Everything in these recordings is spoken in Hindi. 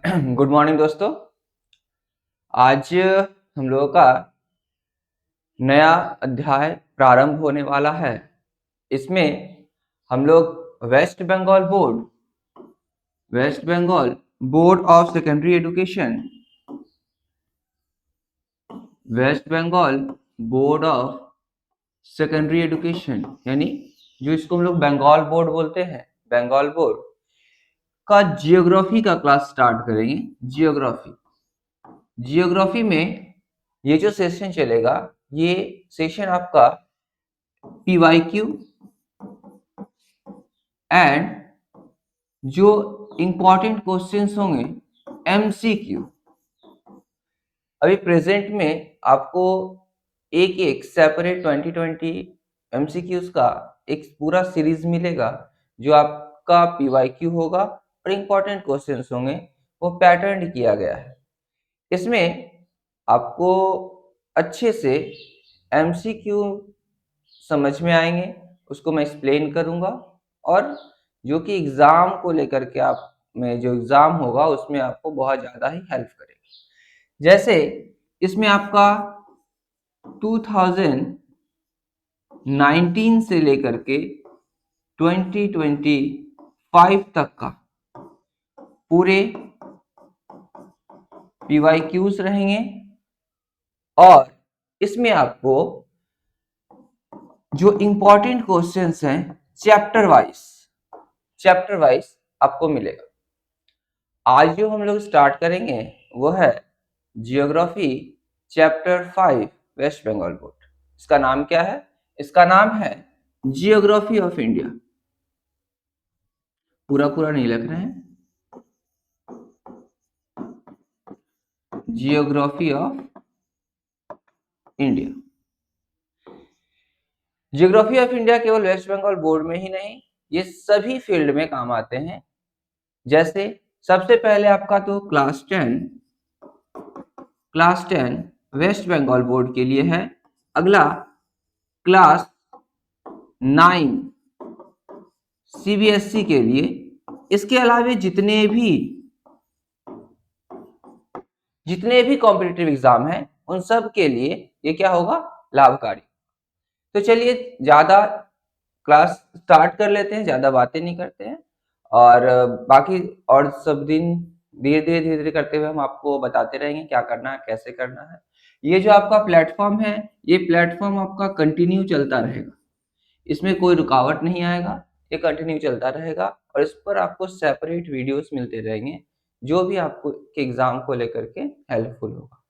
गुड मॉर्निंग दोस्तों। आज हम लोगों का नया अध्याय प्रारंभ होने वाला है। इसमें हम लोग West Bengal board of secondary education, West Bengal board of secondary education यानी जो इसको हम लोग बंगाल बोर्ड बोलते हैं, बंगाल बोर्ड का जियोग्राफी का क्लास स्टार्ट करेंगे। जियोग्राफी में ये जो सेशन चलेगा, ये सेशन आपका PYQ एंड जो इंपॉर्टेंट क्वेश्चंस होंगे MCQ। अभी प्रेजेंट में आपको एक एक सेपरेट 2020 MCQs का एक पूरा सीरीज मिलेगा जो आपका PYQ होगा और इंपॉर्टेंट क्वेश्चंस होंगे, वो पैटर्न किया गया है। इसमें आपको अच्छे से MCQ समझ में आएंगे, उसको मैं एक्सप्लेन करूंगा और जो कि एग्जाम को लेकर के आप में जो एग्जाम होगा उसमें आपको बहुत ज्यादा ही हेल्प करेगा। जैसे इसमें आपका 2019 से लेकर के 2025 तक का पूरे PYQs रहेंगे और इसमें आपको जो इंपॉर्टेंट क्वेश्चंस हैं चैप्टर वाइज आपको मिलेगा। आज जो हम लोग स्टार्ट करेंगे वो है geography chapter 5 West Bengal board. इसका नाम क्या है? इसका नाम है जियोग्राफी ऑफ इंडिया। पूरा नहीं लिख रहे हैं, geography of India. Geography of India केवल वेस्ट बंगाल बोर्ड में ही नहीं, ये सभी फील्ड में काम आते हैं। जैसे सबसे पहले आपका तो क्लास 10 वेस्ट बंगाल बोर्ड के लिए है। अगला क्लास 9 CBSE के लिए। इसके अलावे जितने भी कॉम्पिटिटिव एग्जाम हैं उन सब के लिए ये क्या होगा? लाभकारी। तो चलिए ज्यादा क्लास स्टार्ट कर लेते हैं, ज्यादा बातें नहीं करते हैं और बाकी और सब दिन धीरे धीरे करते हुए हम आपको बताते रहेंगे क्या करना है, कैसे करना है। ये जो आपका प्लेटफॉर्म है, ये प्लेटफॉर्म आपका कंटिन्यू चलता रहेगा, इसमें कोई रुकावट नहीं आएगा, ये कंटिन्यू चलता रहेगा और इस पर आपको सेपरेट वीडियोस मिलते रहेंगे जो भी आपको के एग्जाम को लेकर के हेल्पफुल होगा।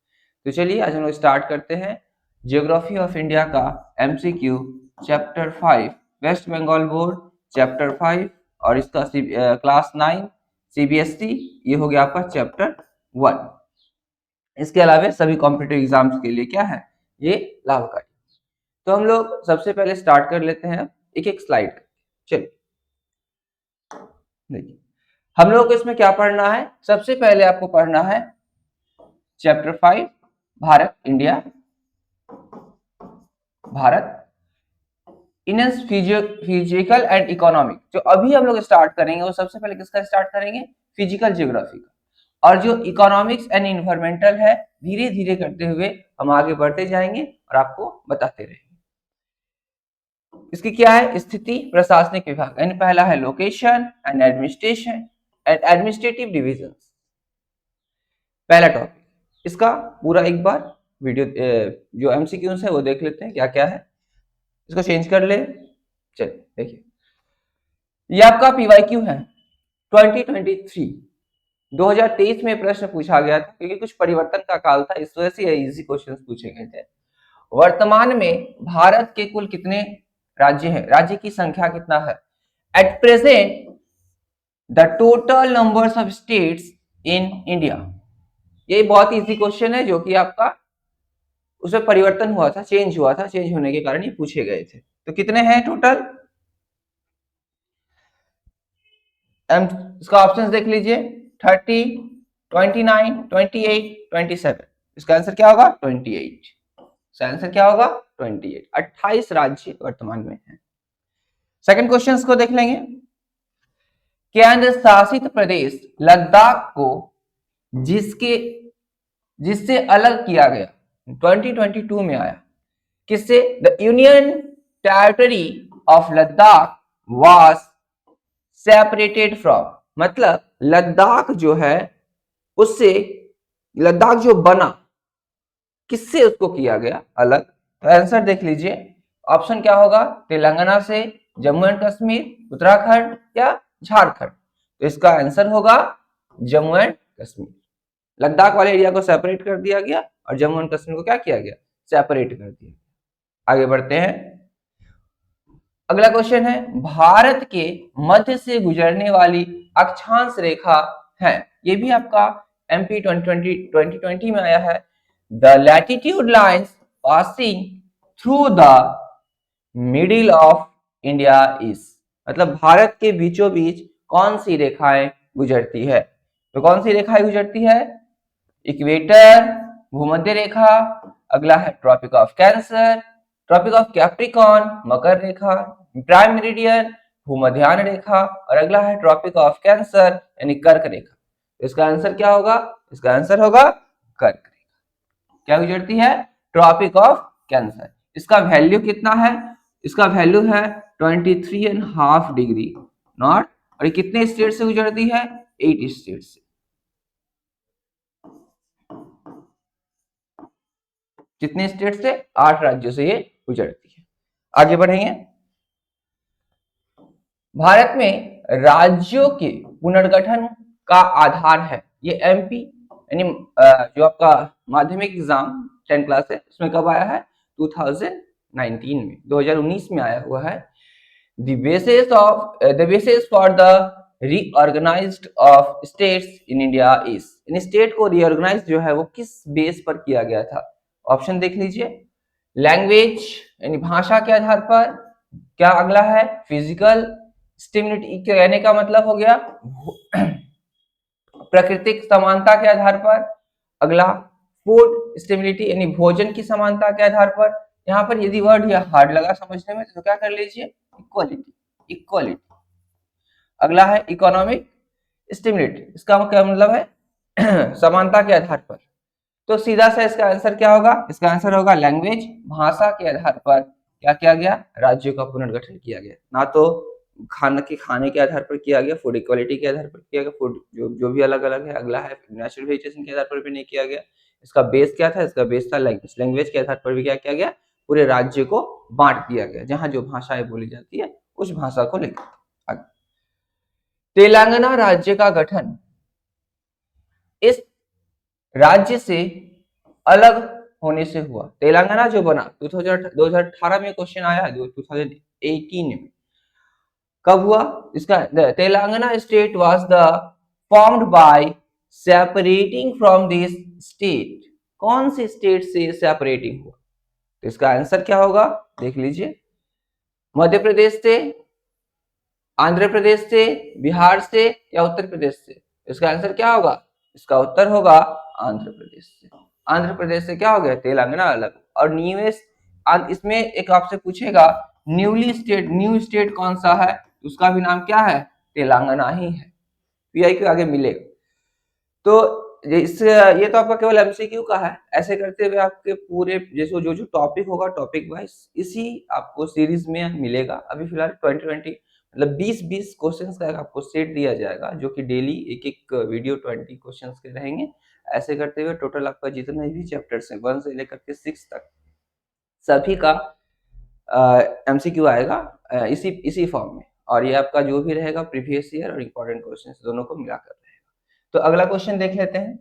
तो चलिए आज हम लोग स्टार्ट करते हैं जियोग्राफी ऑफ इंडिया का MCQ chapter 5 West Bengal board chapter 5 और इसका क्लास 9 CBSE, ये हो गया आपका चैप्टर 1। इसके अलावा सभी कॉम्पिटिटिव एग्जाम्स के लिए क्या है? ये लाभकारी। तो हम लोग सबसे पहले स्टार्ट कर लेते हैं एक एक स्लाइड। चलिए देखिए हम लोग को इसमें क्या पढ़ना है। सबसे पहले आपको पढ़ना है chapter 5 Bharat in physical and economic. जो अभी हम लोग स्टार्ट करेंगे वो सबसे पहले किसका स्टार्ट करेंगे? फिजिकल ज्योग्राफी का। और जो इकोनॉमिक्स एंड इन्वायरमेंटल है धीरे धीरे करते हुए हम आगे बढ़ते जाएंगे और आपको बताते रहेंगे। इसकी क्या है? स्थिति प्रशासनिक विभाग, यानी पहला है location and administration and administrative division. पहला टॉपिक, इसका पूरा एक बार वीडियो जो MCQs है वो देख लेते हैं क्या क्या है। इसको चेंज कर ले। चलिए देखिए ये आपका PYQ है 2023। 2023 में प्रश्न पूछा गया था क्योंकि कुछ परिवर्तन का काल था, इस वजह से इजी क्वेश्चंस पूछे गए थे। वर्तमान में भारत के कुल कितने राज्य हैं? राज्य की संख्या कितना है? At present the total numbers of states in India. ये बहुत इजी क्वेश्चन है जो कि आपका उसमें परिवर्तन हुआ था, चेंज होने के कारण ये पूछे गए थे। तो कितने हैं टोटल? इसका ऑप्शंस देख लीजिए 30, 29, 28, 27। इसका आंसर क्या होगा? 28। इसका आंसर क्या होगा? 28। 28 राज्य वर्तमान में है। सेकंड क्वेश्चंस को देख लेंगे। केंद्र शासित प्रदेश लद्दाख को जिसके जिससे अलग किया गया 2022 में आया। किससे? The union territory of Ladakh was separated from, मतलब लद्दाख जो है उससे, लद्दाख जो बना किससे उसको किया गया अलग? तो आंसर देख लीजिए, ऑप्शन क्या होगा? तेलंगाना से, जम्मू एंड कश्मीर, उत्तराखंड या झारखंड। तो इसका आंसर होगा जम्मू एंड कश्मीर। लद्दाख वाले एरिया को सेपरेट कर दिया गया और जम्मू एंड कश्मीर को क्या किया गया? सेपरेट कर दिया। आगे बढ़ते हैं। अगला क्वेश्चन है, भारत के मध्य से गुजरने वाली अक्षांश रेखा है, ये भी आपका एमपी 2020 में आया है। The latitude lines passing through the middle of India is, मतलब भारत के बीचों बीच कौन सी रेखाएं गुजरती है? तो कौन सी रेखाएं गुजरती है? इक्वेटर, भूमध्य रेखा, अगला है tropic of cancer, tropic of Capricorn, मकर रेखा, प्राइम मेरिडियन, भूमध्यान रेखा, और अगला है ट्रॉपिक ऑफ कैंसर यानी कर्क रेखा। इसका आंसर क्या होगा? इसका आंसर होगा कर्क रेखा। क्या गुजरती है? Tropic of cancer. इसका वैल्यू कितना है? इसका वैल्यू है 23.5 डिग्री नॉर्थ, और कितने स्टेट से गुजरती है? 8 स्टेट से। कितने स्टेट से? 8 राज्यों से ये गुजरती है। आगे बढ़ेंगे। भारत में राज्यों के पुनर्गठन का आधार है, ये एमपी यानी जो आपका माध्यमिक एग्जाम 10 क्लास है उसमें कब आया है? 2019 में आया हुआ है। The basis for the reorganized of states in India is, in state को रीऑर्गेनाइज जो है वो किस बेस पर किया गया था? ऑप्शन देख लीजिए। लैंग्वेज यानी भाषा के आधार पर, क्या अगला है फिजिकल स्टेबिलिटी, कहने का मतलब हो गया प्राकृतिक समानता के आधार पर, अगला फूड स्टेबिलिटी यानी भोजन की समानता के आधार पर। यहाँ पर यदि वर्ड या हार्ड लगा समझने में तो क्या कर लीजिए? इक्वालिटी। अगला है इकोनॉमिक स्टेबिलिटी, इसका क्या मतलब है? समानता के आधार पर। तो सीधा सा इसका आंसर क्या होगा? इसका आंसर होगा लैंग्वेज, भाषा के आधार पर क्या किया गया? राज्यों का पुनर्गठन किया गया। ना तो खाने के आधार पर किया गया, फूड इक्वालिटी के आधार पर किया गया, फूड जो भी अलग अलग है। अगला है नेचुरल वेजिटेशन के आधार पर भी नहीं किया गया। इसका बेस क्या था? इसका बेस था लैंग्वेज के आधार पर भी क्या किया गया? पूरे राज्य को बांट दिया गया, जहां जो भाषाएं बोली जाती है उस भाषा को लेकर। तेलंगाना राज्य का गठन इस राज्य से अलग होने से हुआ। तेलंगाना जो बना 2018 में क्वेश्चन आया, 2018 में कब हुआ? इसका Telangana state was the formed by separating from this state, कौन से स्टेट से सेपरेटिंग हुआ? तो इसका आंसर क्या होगा? देख लीजिए, मध्य प्रदेश से, आंध्र प्रदेश से, बिहार से या उत्तर प्रदेश से? इसका आंसर क्या होगा? इसका उत्तर होगा आंध्र प्रदेश से। आंध्र प्रदेश से क्या हो गया? तेलंगाना अलग। और न्यूएस्ट, इसमें एक आपसे पूछेगा न्यू स्टेट कौन सा है? उसका भी नाम क्या है? तेलंगाना ही है। पीआई के आगे मिलेगा। तो ये तो आपका केवल एमसीक्यू का है। ऐसे करते हुए आपके पूरे जैसे जो टॉपिक होगा टॉपिक वाइज इसी आपको सीरीज में मिलेगा। अभी फिलहाल 2020 मतलब 20 क्वेश्चंस का आपको सेट दिया जाएगा, जो कि डेली एक वीडियो 20 क्वेश्चंस के रहेंगे। ऐसे करते हुए टोटल आपका जितने भी चैप्टर्स हैं 1 से लेकर के 6 तक सभी का एमसीक्यू आएगा इसी फॉर्म में। और ये आपका जो भी रहेगा प्रीवियस ईयर और इंपॉर्टेंट क्वेश्चंस दोनों को मिलाकर रहेगा। तो अगला क्वेश्चन देख लेते हैं।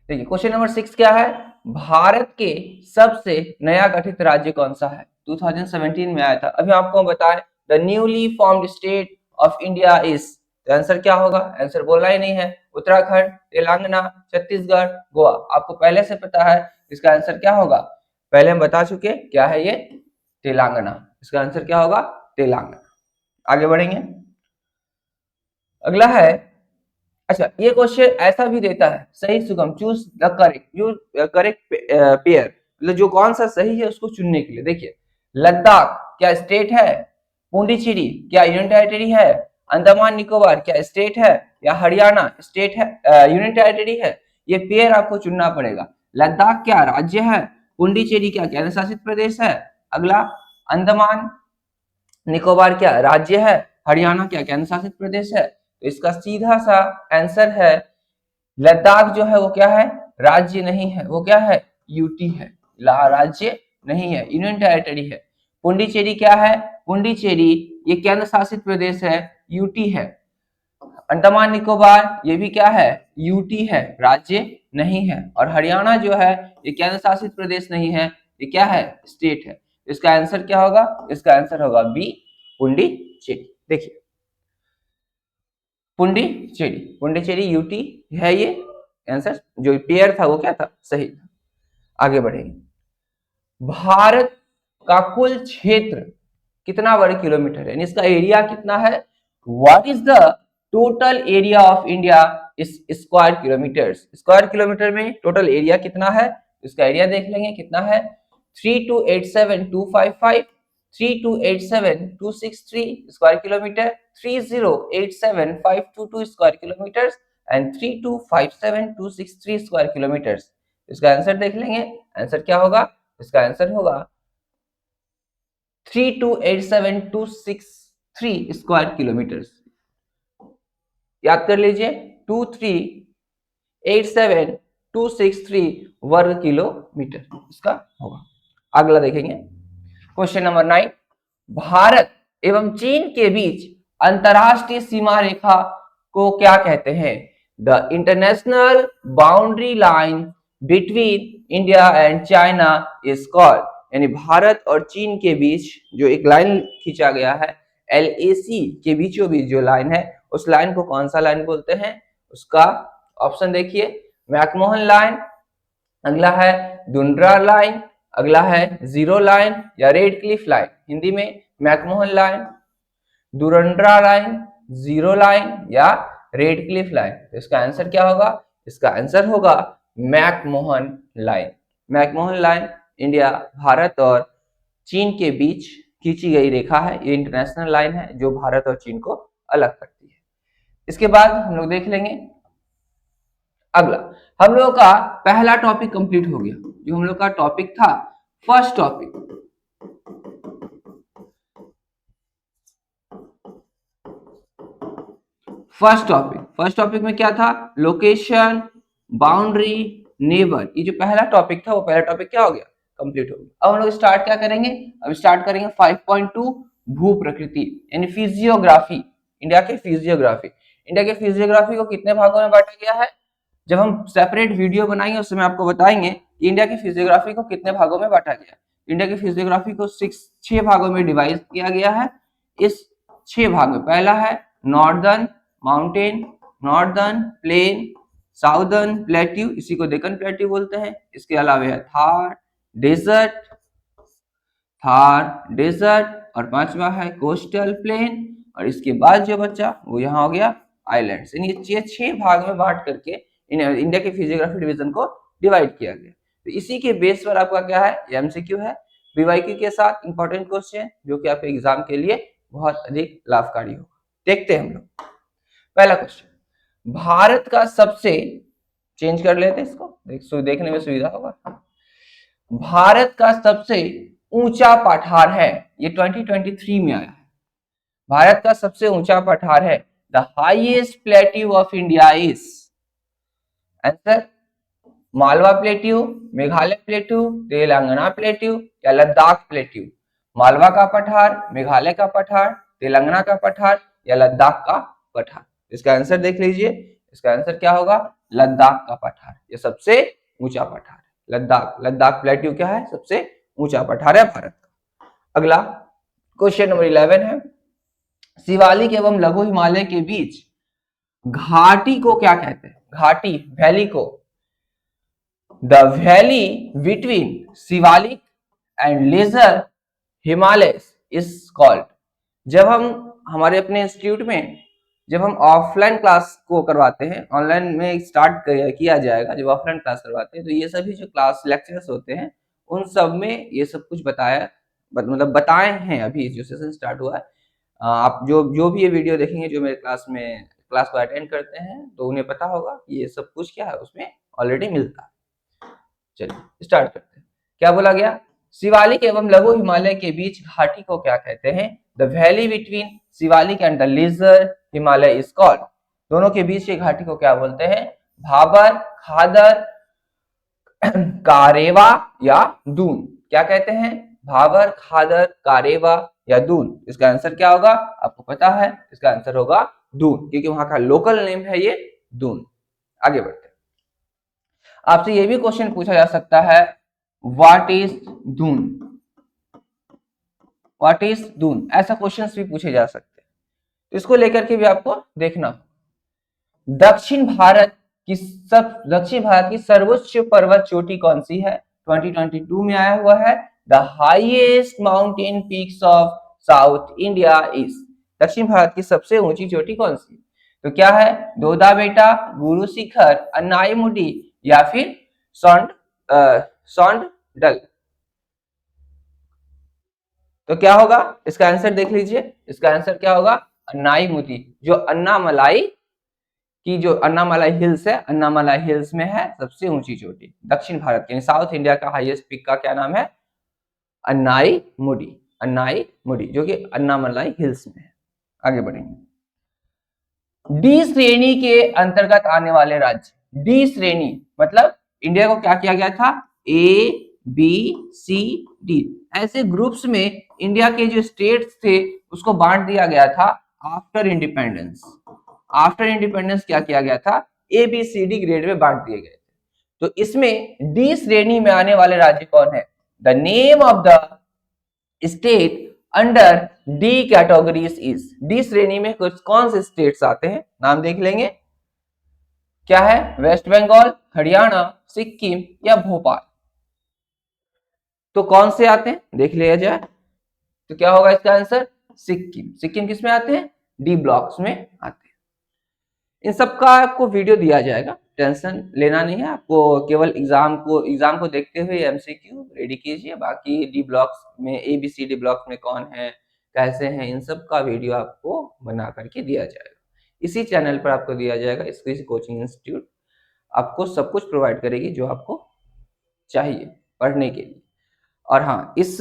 देखिए क्वेश्चन नंबर 6 क्या है? भारत के सबसे नया गठित राज्य कौन सा है? 2017 में आया था। अभी आपको बताएं the newly formed state of India is, तो आंसर क्या होगा? आंसर बोलना ही नहीं है। उत्तराखंड, तेलंगाना, छत्तीसगढ़, गोवा। आपको पहले से पता है इसका आंसर क्या होगा? पहले हम बता चुके, क्या है ये? तेलंगाना। इसका आंसर क्या होगा? तेलंगाना। आगे बढ़ेंगे। अगला है, अच्छा ये क्वेश्चन ऐसा भी देता है, सही सुगम चूज द करेक्ट पेयर, मतलब जो कौन सा सही है उसको चुनने के लिए। देखिए लद्दाख क्या स्टेट है? पुडुचेरी क्या यूनियन टेरिटरी है? अंडमान निकोबार क्या स्टेट है या हरियाणा स्टेट है, यूनियन टेरिटरी है? ये पेयर आपको चुनना पड़ेगा। लद्दाख क्या राज्य है? पुडुचेरी क्या केंद्र शासित प्रदेश है? अगला, अंडमान निकोबार क्या राज्य है? हरियाणा क्या केंद्र शासित प्रदेश है? तो इसका सीधा सा आंसर है लद्दाख जो है वो क्या है? राज्य नहीं है, वो क्या है? यूटी है, राज्य नहीं है, यूनियन टेरिटरी है। पुडुचेरी क्या है? पुडुचेरी ये केंद्र शासित प्रदेश है, यूटी है। अंडमान निकोबार ये भी क्या है? यूटी है, राज्य नहीं है। और हरियाणा जो है ये केंद्र शासित प्रदेश नहीं है, ये क्या है? स्टेट है। इसका आंसर क्या होगा? इसका आंसर होगा बी, पुडुचेरी। देखिए पुडुचेरी, पुडुचेरी यूटी है, ये आंसर जो पेयर था वो क्या था? सही था। आगे बढ़ेंगे। भारत का कुल क्षेत्र कितना वर्ग किलोमीटर है, इसका एरिया कितना है? What is the total area of India इस स्क्वायर किलोमीटर्स? स्क्वायर किलोमीटर में टोटल एरिया कितना है? इसका एरिया देख लेंगे कितना है। 3287255, 3287263 square kilometre, 3087522 square kilometre and 3257263 square kilometre. इसका आंसर देख लेंगे, आंसर क्या होगा? इसका आंसर होगा 3287263 स्क्वायर किलोमीटर। याद कर लीजिए 2387263 वर्ग किलोमीटर इसका होगा। अगला देखेंगे क्वेश्चन नंबर 9। भारत एवं चीन के बीच अंतरराष्ट्रीय सीमा रेखा को क्या कहते हैं? The international boundary line between India and China is called. यानी भारत और चीन के बीच जो एक लाइन खींचा गया है, LAC के बीचों बीच जो लाइन है, उस लाइन को कौन सा लाइन बोलते हैं? उसका ऑप्शन देखिए, मैकमोहन लाइन, अगला है डुंड्रा लाइन, अगला है जीरो लाइन या रेड क्लिफ लाइन। हिंदी में McMahon line, Durand line, zero line या रेड क्लिफ लाइन। तो इसका आंसर क्या होगा? इसका आंसर होगा McMahon line. McMahon line India, Bharat और चीन के बीच खींची गई रेखा है। ये इंटरनेशनल लाइन है जो भारत और चीन को अलग करती है। इसके बाद हम लोग देख लेंगे अगला। हम लोगों का पहला टॉपिक कंप्लीट हो गया। जो हम लोग का टॉपिक था फर्स्ट टॉपिक, फर्स्ट टॉपिक में क्या था? Location, boundary, neighbour. ये जो पहला टॉपिक था वो पहला टॉपिक क्या हो गया? कंप्लीट हो गया। अब हम लोग स्टार्ट क्या करेंगे? अब स्टार्ट करेंगे 5.2 भू प्रकृति यानी फिजियोग्राफी। इंडिया के फिजियोग्राफी, इंडिया के फिजियोग्राफी को कितने भागों में बांटा गया है? जब हम सेपरेट वीडियो बनाएंगे उस समय आपको बताएंगे कि इंडिया की फिजियोग्राफी को कितने भागों में बांटा गया। इंडिया की फिजियोग्राफी को 6 भागों में डिवाइड किया गया है। इस 6 भाग में पहला है northern mountain, northern plain, southern plateau, इसी को डेक्कन प्लेट्यू बोलते हैं। इसके अलावा है थार डेजर्ट और पांचवा है कोस्टल प्लेन। और इसके बाद जो बच्चा वो यहाँ हो गया आइलैंड्स। ये 6 भाग में बांट करके इंडिया के फिजियोग्राफी डिवीजन को डिवाइड किया गया। तो इसी के बेस पर आपका क्या है? एमसीक्यू है बीवाईक्यू के साथ इंपॉर्टेंट क्वेश्चन जो कि आपके एग्जाम के लिए बहुत अधिक लाभकारी होगा। देखते हैं हम लोग पहला क्वेश्चन। भारत का सबसे, चेंज कर लेते हैं इसको, देखने में सुविधा होगा। भारत का सबसे ऊंचा पठार है, ये 2023 में आया है। भारत का सबसे ऊंचा पठार है the highest plateau of India is, answer Malwa plateau, Meghalaya plateau, Telangana plateau या लद्दाख प्लेट्यू। मालवा का पठार, मेघालय का पठार, तेलंगाना का पठार या लद्दाख का पठार। इसका आंसर देख लीजिए, इसका आंसर क्या होगा? लद्दाख का पठार। ये सबसे ऊंचा पठार है लद्दाख प्लेट्यू क्या है? सबसे ऊंचा पठार है भारत का। अगला क्वेश्चन नंबर 11 है, शिवालिक एवं लघु हिमालय के बीच घाटी को क्या कहते हैं? घाटी, वैली को the valley between Shivalik and lesser Himalayas is called. जब हम हमारे अपने इंस्टीट्यूट में जब हम ऑफलाइन क्लास को करवाते हैं, ऑनलाइन में स्टार्ट किया जाएगा, जब ऑफलाइन क्लास करवाते हैं तो ये सभी जो क्लास लेक्चर्स होते हैं उन सब में ये सब कुछ बताए हैं। अभी जो सेशन स्टार्ट हुआ है आप जो जो भी ये वीडियो देखेंगे, जो मेरे क्लास को अटेंड करते हैं, तो उन्हें पता होगा कि ये सब कुछ क्या है, उसमें ऑलरेडी मिलता है। चलिए स्टार्ट करते हैं। क्या बोला गया? शिवालिक एवं लघु हिमालय के बीच घाटी को क्या कहते हैं? The valley between Shivalik and the lesser Himalaya is called. दोनों के बीच की घाटी को क्या बोलते हैं? भाबर, खादर, कारेवा या दून। क्या कहते हैं? भाबर, खादर, कारेवा या दून। इसका आंसर क्या होगा? आपको पता है, इसका आंसर होगा दून, क्योंकि वहां का लोकल नेम है ये दून। आगे बढ़ते हैं। आपसे ये भी क्वेश्चन पूछा जा सकता है, what is Doon? What is Doon, ऐसा क्वेश्चन भी पूछे जा सकते हैं। इसको लेकर के भी आपको देखना। दक्षिण भारत की सर्वोच्च पर्वत चोटी कौन सी है? 2022 में आया हुआ है। The highest mountain peaks of south India is. दक्षिण भारत की सबसे ऊंची चोटी कौन सी? तो क्या है? दोदा बेटा, गुरु शिखर, अन्नाईमुडी या फिर सौंडल। तो क्या होगा? इसका आंसर देख लीजिए। इसका आंसर क्या होगा? अन्नाईमुदी, जो अन्नामलाई की जो अन्नामलाई हिल्स है, अन्नामलाई हिल्स में है सबसे ऊंची चोटी दक्षिण भारत की। साउथ इंडिया का हाईएस्ट पीक का क्या नाम है? अन्नाईमुडी। अन्नाईमुडी जो कि अन्नामलाई हिल्स में है। आगे बढ़ेंगे। डी श्रेणी के अंतर्गत आने वाले राज्य। डी श्रेणी मतलब इंडिया को क्या किया गया था? ए बी सी डी ऐसे ग्रुप्स में इंडिया के जो स्टेट्स थे उसको बांट दिया गया था आफ्टर इंडिपेंडेंस। आफ्टर इंडिपेंडेंस क्या किया गया था? A B C D grade में बांट दिए गए थे। तो इसमें डी श्रेणी में आने वाले राज्य कौन है? The name of the state under D categories is. D श्रेणी में कुछ कौन से स्टेट्स आते हैं, नाम देख लेंगे। क्या है? वेस्ट बंगाल, हरियाणा, सिक्किम या भोपाल। तो कौन से आते हैं देख लिया जाए। तो क्या होगा इसका आंसर? सिक्किम। सिक्किम किस में आते हैं? डी ब्लॉक्स में आते हैं। इन सब का आपको वीडियो दिया जाएगा, टेंशन लेना नहीं है आपको। केवल एग्जाम को देखते हुए एमसीक्यू रेडी कीजिए। बाकी डी ब्लॉक्स में, ABCD ब्लॉक्स में कौन है, कैसे हैं, इन सब का वीडियो आपको बना करके दिया जाएगा। इसी चैनल पर आपको दिया जाएगा। स्क्रिस कोचिंग इंस्टीट्यूट आपको सब कुछ प्रोवाइड करेगी जो आपको चाहिए पढ़ने के लिए। और हाँ, इस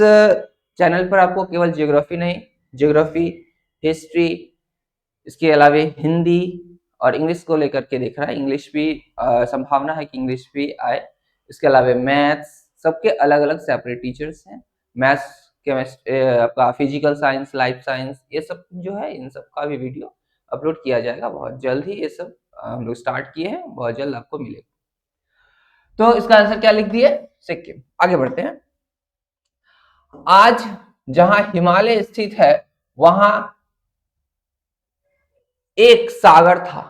चैनल पर आपको केवल ज्योग्राफी नहीं, ज्योग्राफी, हिस्ट्री, इसके अलावा हिंदी और इंग्लिश को लेकर के देख रहा है। इंग्लिश भी संभावना है कि इंग्लिश भी आए। इसके अलावा मैथ्स, सबके अलग अलग सेपरेट टीचर्स हैं। मैथ्स, केमिस्ट्री, आपका फिजिकल साइंस, लाइफ साइंस, ये सब जो है इन सब का भी वीडियो अपलोड किया जाएगा बहुत जल्द ही। ये सब हम लोग स्टार्ट किए हैं, बहुत जल्द आपको मिलेगा। तो इसका आंसर क्या लिख दिए? सिक्किम। आगे बढ़ते हैं। आज जहां हिमालय स्थित है वहां एक सागर था।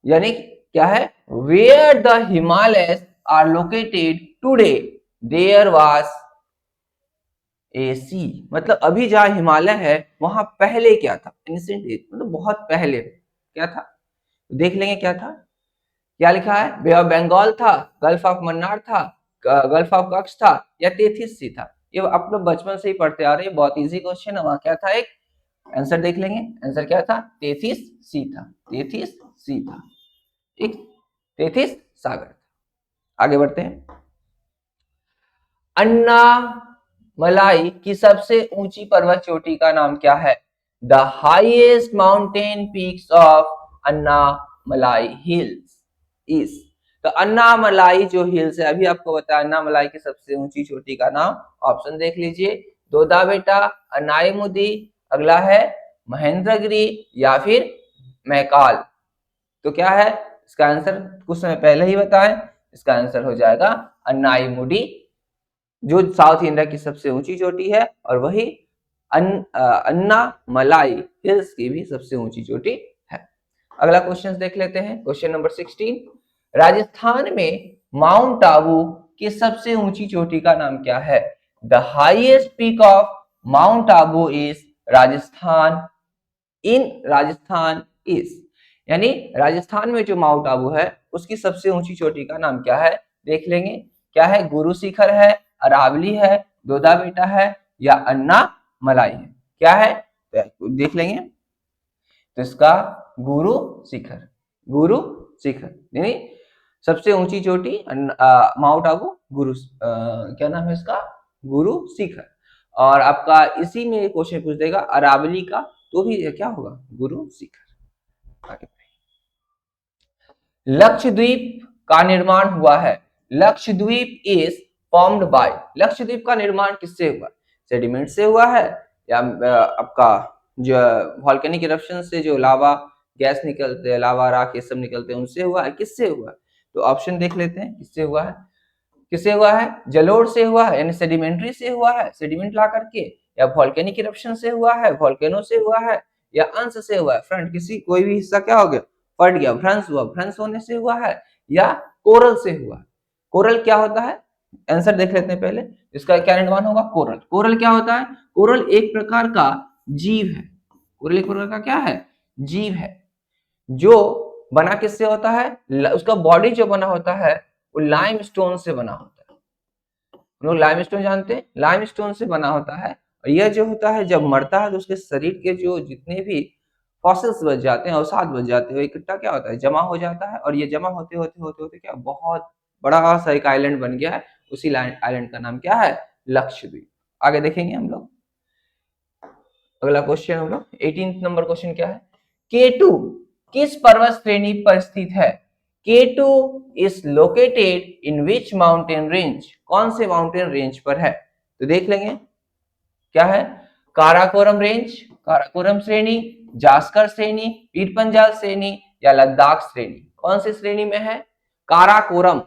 यानी क्या है? Where the Himalayas are located today there was a sea. मतलब अभी जहां हिमालय है वहां पहले क्या था? एंशिएंट एज, मतलब बहुत पहले क्या था? देख लेंगे क्या था। क्या लिखा है? बे ऑफ बंगाल था, गल्फ ऑफ मन्नार था, गल्फ ऑफ कच्छ था या तेथिस सी था। ये आप लोग बचपन से ही पढ़ते आ रहे हैं, बहुत इजी क्वेश्चन है। वहां क्या था? एक आंसर देख लेंगे। आंसर क्या था? तेथिस सी था। तेथिस सी था, एक तेथिस सागर। आगे बढ़ते हैं। अन्ना मलाई की सबसे ऊंची पर्वत चोटी का नाम क्या है? The highest mountain peaks of Anamalai hills is. तो अन्ना मलाई जो हिल्स है, अभी आपको बताया अन्ना मलाई की सबसे ऊंची चोटी का नाम। ऑप्शन देख लीजिए। दोदा बेटा, अन्नाईमुदी, अगला है महेंद्रगिरी या फिर मैकाल। तो क्या है इसका आंसर? कुछ समय पहले ही बताएं। इसका आंसर हो जाएगा अन्नाईमुडी, जो साउथ इंडिया की सबसे ऊंची चोटी है, और वही अन्ना मलाई हिल्स की भी सबसे ऊंची चोटी है। अगला क्वेश्चन देख लेते हैं। Question number 16। राजस्थान में माउंट आबू की सबसे ऊंची चोटी का नाम क्या है? The highest peak of mount Abu is Rajasthan in Rajasthan is. यानी राजस्थान में जो माउंट आबू है उसकी सबसे ऊंची चोटी का नाम क्या है देख लेंगे। क्या है? गुरु शिखर है, अरावली है, दोदा बेटा है या अन्ना मलाई है। क्या है देख लेंगे। तो इसका गुरु शिखर, गुरु शिखर यानी सबसे ऊंची चोटी माउंट आबू गुरु क्या नाम है इसका, गुरु शिखर। और आपका इसी में क्वेश्चन पूछ देगा अरावली का, तो भी क्या होगा, गुरु शिखर। आगे लक्षद्वीप का निर्माण हुआ है, Lakshadweep is formed by, Lakshadweep का निर्माण किससे हुआ, सेडिमेंट से हुआ है या आपका जो वॉल्केनिक इरप्शन से जो लावा गैस निकलते हैं, लावा राख ये सब निकलते हैं, उनसे हुआ है, किससे हुआ है, तो ऑप्शन देख लेते हैं किससे हुआ है, किससे हुआ है, जलोढ़ से हुआ है यानी सेडिमेंट्री से हुआ है, सेडिमेंट ला करके, या वॉल्केनिक इरप्शन से हुआ है, वॉल्केनो से हुआ है, या अंश से हुआ है, फ्रंट किसी कोई भी हिस्सा क्या हो गया, फट गया, भ्रंश हुआ, भ्रंश होने से हुआ है, या कोरल से हुआ है। कोरल क्या होता है, आंसर देख लेते हैं पहले, इसका क्या निर्माण होगा, कोरल। कोरल क्या होता है, कोरल एक प्रकार का जीव है, कोरल एक प्रकार का क्या है, जीव है, जो बना किससे होता है, उसका बॉडी जो बना होता है वो लाइमस्टोन से बना होता है, हम लोग लाइमस्टोन जानते हैं, लाइमस्टोन से बना होता है। और यह जो होता है जब मरता है तो उसके शरीर के जो जितने भी फॉसिल्स बच जाते हैं, अवसाद बच जाते हैं, इकट्ठा क्या होता है, जमा हो जाता है, और ये जमा होते होते होते होते क्या बहुत बड़ा सा एक आइलैंड बन गया है, उसी आइलैंड का नाम क्या है, लक्षद्वीप। आगे देखेंगे हम लोग, अगला क्वेश्चन हम लोग 18 नंबर क्वेश्चन क्या है, K2 किस पर्वत श्रेणी पर स्थित है, K2 is located in which mountain range, कौन से माउंटेन रेंज पर है, तो देख लेंगे क्या है, काराकोरम रेंज, काराकोरम श्रेणी, जास्कर श्रेणी, पीरपंजाल श्रेणी, या लद्दाख श्रेणी, कौन सी श्रेणी में है, काराकोरम,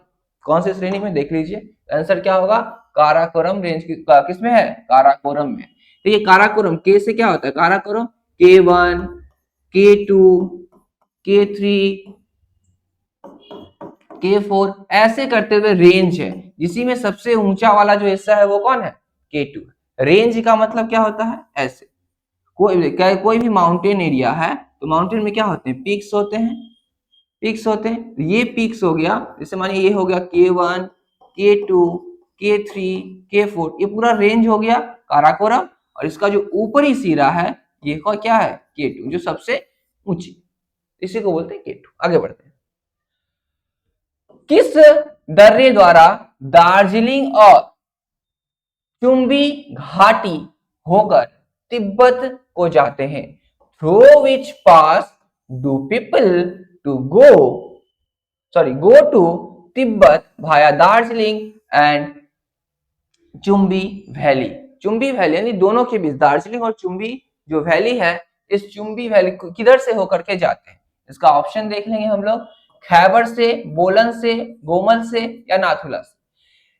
कौन सी श्रेणी में, देख लीजिए आंसर क्या होगा, काराकोरम रेंज किस में है, काराकोरम में। तो ये काराकोरम के से क्या होता है, Karakoram K1 K2 K3 K4 ऐसे करते हुए रेंज है, इसी में सबसे ऊंचा वाला जो हिस्सा है वो कौन है, K2। रेंज का मतलब क्या होता है, ऐसे कोई भी माउंटेन एरिया है तो माउंटेन में क्या होते हैं, पीक्स होते हैं, पीक्स होते हैं, तो ये पीक्स हो गया, जैसे मानिए ये हो गया K1 K2 K3 K4, ये पूरा रेंज हो गया काराकोरम, और इसका जो ऊपरी सिरा है ये क्या है, K2 जो सबसे ऊंची, इसी को बोलते हैं K2। आगे बढ़ते हैं, किस दर्रे द्वारा दार्जिलिंग और चुंबी घाटी होकर तिब्बत को जाते हैं, through which pass do people to go to Tibet भाया Darjeeling and Chumbi valley, Chumbi valley यानी दोनों के बीच, दार्जिलिंग और चुंबी जो वैली है, इस चुंबी वैली किधर से होकर के जाते हैं, इसका ऑप्शन देख लेंगे हम लोग, खैबर से, बोलन से, गोमल से, या नाथुला से।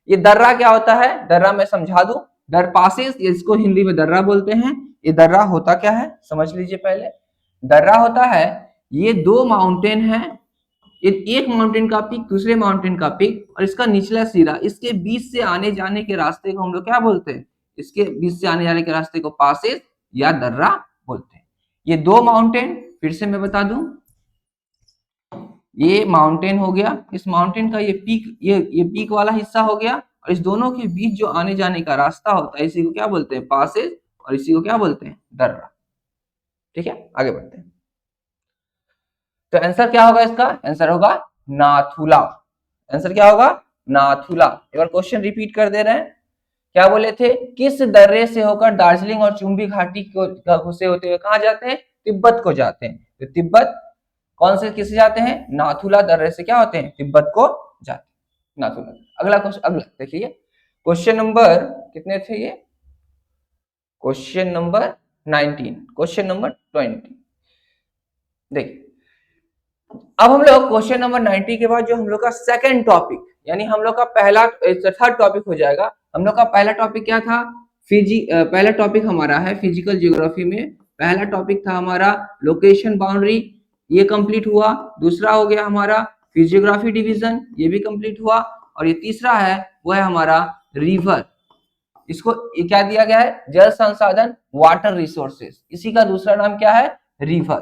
ये दर्रा क्या होता है, दर्रा मैं समझा दूं, दर पासेस, इसको हिंदी में दर्रा बोलते हैं। ये दर्रा होता क्या है समझ लीजिए पहले, दर्रा होता है ये दो माउंटेन है, एक माउंटेन का पीक दूसरे माउंटेन का पीक, और इसका निचला सिरा, इसके बीच से आने जाने के रास्ते को हम लोग क्या बोलते हैं, इसके बीच से आने जाने के रास्ते को पासेस या दर्रा बोलते हैं। ये दो माउंटेन फिर से मैं बता दूं, ये माउंटेन हो गया, इस माउंटेन का ये पीक, ये पीक वाला हिस्सा हो गया, और इस दोनों के बीच जो आने जाने का रास्ता होता है इसी को क्या बोलते हैं, पासेज, और इसी को क्या बोलते हैं, दर्रा। ठीक है, आगे बढ़ते हैं, तो आंसर क्या होगा इसका, आंसर होगा नाथुला, आंसर क्या होगा, नाथुला। एक बार क्वेश्चन रिपीट कर दे रहे हैं, क्या बोले थे, किस दर्रे से होकर दार्जिलिंग और चुंबी घाटी को से होते हुए कहां जाते हैं, तिब्बत को जाते हैं, तो तिब्बत कौन से किसे जाते हैं, नाथुला दर्रे से क्या होते हैं, तिब्बत को जाते हैं, नाथुला। अगला क्वेश्चन, अगला देखिए, क्वेश्चन नंबर कितने थे ये, क्वेश्चन नंबर 19, क्वेश्चन नंबर 20। देखिए अब हम लोग क्वेश्चन नंबर 90 के बाद जो हम लोग का सेकंड टॉपिक, यानी हम लोग का पहला थर्ड टॉपिक हो जाएगा। हम लोग का पहला टॉपिक क्या था, पहला टॉपिक हमारा है फिजिकल ज्योग्राफी में, पहला टॉपिक था हमारा लोकेशन बाउंड्री, ये कंप्लीट हुआ। दूसरा हो गया हमारा फिजियोग्राफी डिवीजन, ये भी कंप्लीट हुआ। और ये तीसरा है वो है हमारा रिवर, इसको क्या दिया गया है, जल संसाधन, वाटर रिसोर्सेज, इसी का दूसरा नाम क्या है, रिवर।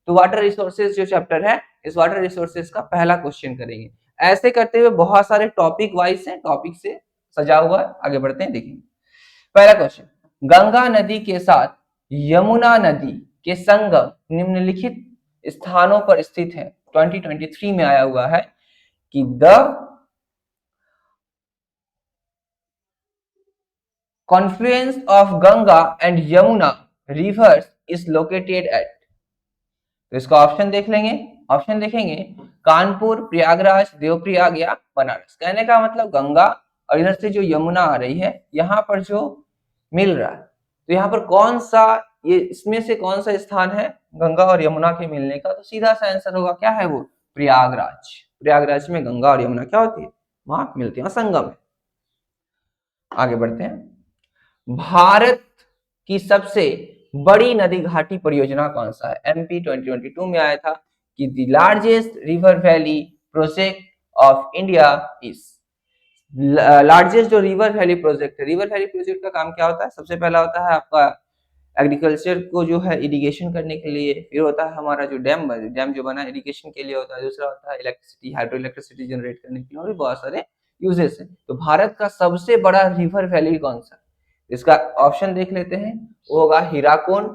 तो वाटर रिसोर्सेज जो चैप्टर है, इस वाटर रिसोर्सेज का पहला क्वेश्चन करेंगे। ऐसे करते हुए बहुत सारे टॉपिक वाइज है, टॉपिक से सजा हुआ है। आगे बढ़ते हैं, देखेंगे पहला क्वेश्चन, गंगा नदी के साथ यमुना नदी के संगम निम्नलिखित स्थानों पर स्थित है। 2023 में आया हुआ है कि the Confluence of Ganga and Yamuna reverse is located at. तो इसका ऑप्शन देख लेंगे, ऑप्शन देखेंगे कानपुर, प्रयागराज, देवप्रयाग या बनारस। कहने का मतलब गंगा और इधर से जो यमुना आ रही है यहाँ पर जो मिल रहा है, तो यहाँ पर कौन सा, ये इसमें से कौन सा स्थान है गंगा और यमुना के मिलने का? तो सीधा सा आंसर होगा क्या है वो, प्रयागराज। प्रयागराज में गंगा और यमुना क्या होती है, वहां मिलती है, संगम है। आगे बढ़ते हैं। भारत की सबसे बड़ी नदी घाटी परियोजना कौन सा है? एमपी 2022 में आया था कि the largest river valley project of India is. Largest जो रिवर वैली प्रोजेक्ट है, रिवर वैली प्रोजेक्ट का काम क्या होता है? सबसे पहला होता है आपका एग्रीकल्चर को जो है इरिगेशन करने के लिए, फिर होता है हमारा जो डैम जो बना इरिगेशन के लिए होता है, दूसरा होता है इलेक्ट्रिसिटी, हाइड्रो इलेक्ट्रिसिटी जनरेट करने के लिए, और भी बहुत सारे यूजेस हैं। तो भारत का सबसे बड़ा रिवर वैली कौन सा? इसका ऑप्शन देख लेते हैं, वो होगा हीराकुंड,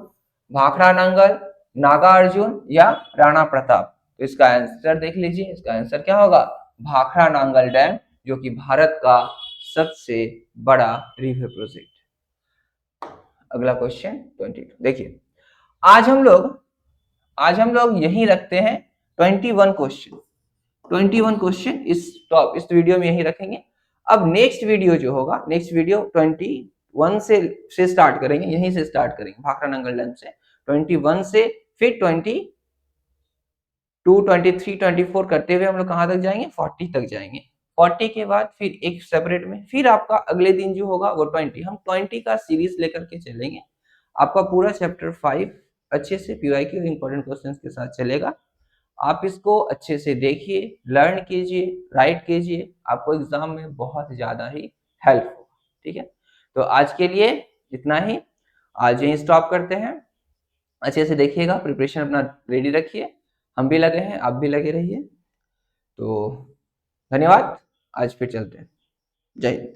भाखड़ा नंगल, नागार्जुन या राणा प्रताप। तो इसका आंसर देख लीजिए, इसका आंसर क्या होगा, भाखड़ा नांगल डैम, जो कि भारत का सबसे बड़ा रिवर प्रोजेक्ट। अगला क्वेश्चन 22 देखिए, आज हम लोग यही रखते हैं 21 क्वेश्चन। 21 क्वेश्चन इस वीडियो में यही रखेंगे। अब नेक्स्ट वीडियो जो होगा, नेक्स्ट वीडियो 21 से स्टार्ट करेंगे, यहीं से स्टार्ट करेंगे भाखड़ा नंगल डैम से, 21 से फिर 22, 23, 24 करते हुए हम लोग कहां तक जाएंगे, 40 तक जाएंगे। 40 के बाद फिर एक सेपरेट में, फिर आपका अगले दिन जो होगा वो 20, हम 20 का सीरीज लेकर के चलेंगे। आपका पूरा चैप्टर 5 अच्छे से पीवाईक्यू इंपॉर्टेंट क्वेश्चंस के साथ चलेगा। आप इसको अच्छे से देखिए, लर्न कीजिए, राइट कीजिए, आपको एग्जाम में बहुत ज्यादा ही हेल्प होगा। ठीक है, तो आज के लिए इतना ही, आज यहीं स्टॉप करते हैं। अच्छे से देखिएगा, प्रिपरेशन अपना रेडी रखिए, हम भी लगे हैं, आप भी लगे रहिए। तो धन्यवाद, आज फिर चलते हैं। जय हिंद।